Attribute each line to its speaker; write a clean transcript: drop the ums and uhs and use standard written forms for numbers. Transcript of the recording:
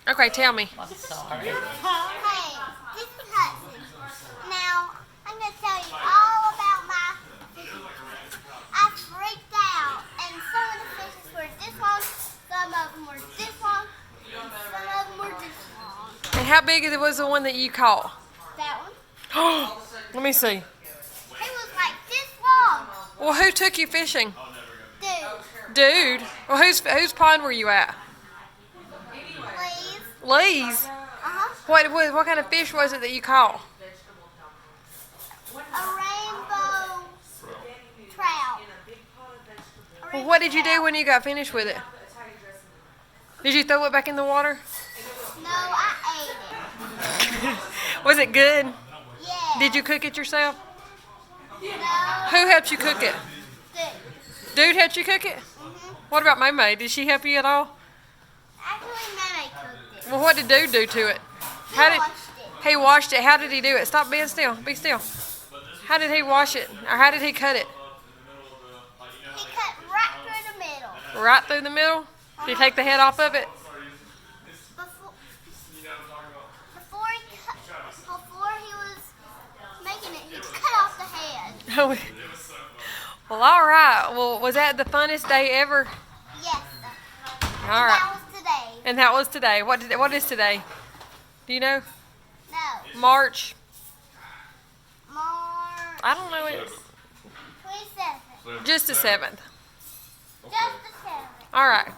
Speaker 1: Okay, tell me.
Speaker 2: I'm sorry.
Speaker 3: Hey, this is Hudson. Now, I'm going to tell you all about my fishing trip. I freaked out, and some of the fishes were this long, some of them were this long, and some of them were this long.
Speaker 1: And how big was the one that you caught?
Speaker 3: That one,
Speaker 1: Let me see.
Speaker 3: it was like this long.
Speaker 1: Well, who took you fishing?
Speaker 3: Dude,
Speaker 1: Dude. Well, whose pond were you at?
Speaker 3: please.
Speaker 1: Lee's.
Speaker 3: Uh-huh.
Speaker 1: What kind of fish was it that you caught?
Speaker 3: A rainbow trout.
Speaker 1: Well, what did you do when you got finished with it? Did you throw it back in the water?
Speaker 3: No, I ate it.
Speaker 1: Was it good?
Speaker 3: Yeah.
Speaker 1: Did you cook it yourself?
Speaker 3: No.
Speaker 1: Who helped you cook it?
Speaker 3: Dude.
Speaker 1: Dude helped you cook it? What about May? Did she help you at all?
Speaker 3: Actually, Mama cooked it.
Speaker 1: Well, what did Dude do to it?
Speaker 3: He
Speaker 1: How did
Speaker 3: washed it.
Speaker 1: he washed it? How did he do it? Stop being still. Be still. How did he wash it? Or how did he cut it?
Speaker 3: He cut right through the middle.
Speaker 1: Right through the middle? Did he take the head off of it?
Speaker 3: Before he was making it, he cut off the head.
Speaker 1: Well, all right. Well, was that the funnest day ever?
Speaker 3: Yes.
Speaker 1: All right.
Speaker 3: That was today.
Speaker 1: And that was today. What is today? Do you know?
Speaker 3: No.
Speaker 1: March?
Speaker 3: March
Speaker 1: I don't know. It's
Speaker 3: 27th.
Speaker 1: just the 7th.
Speaker 3: Just the 7th.
Speaker 1: All right.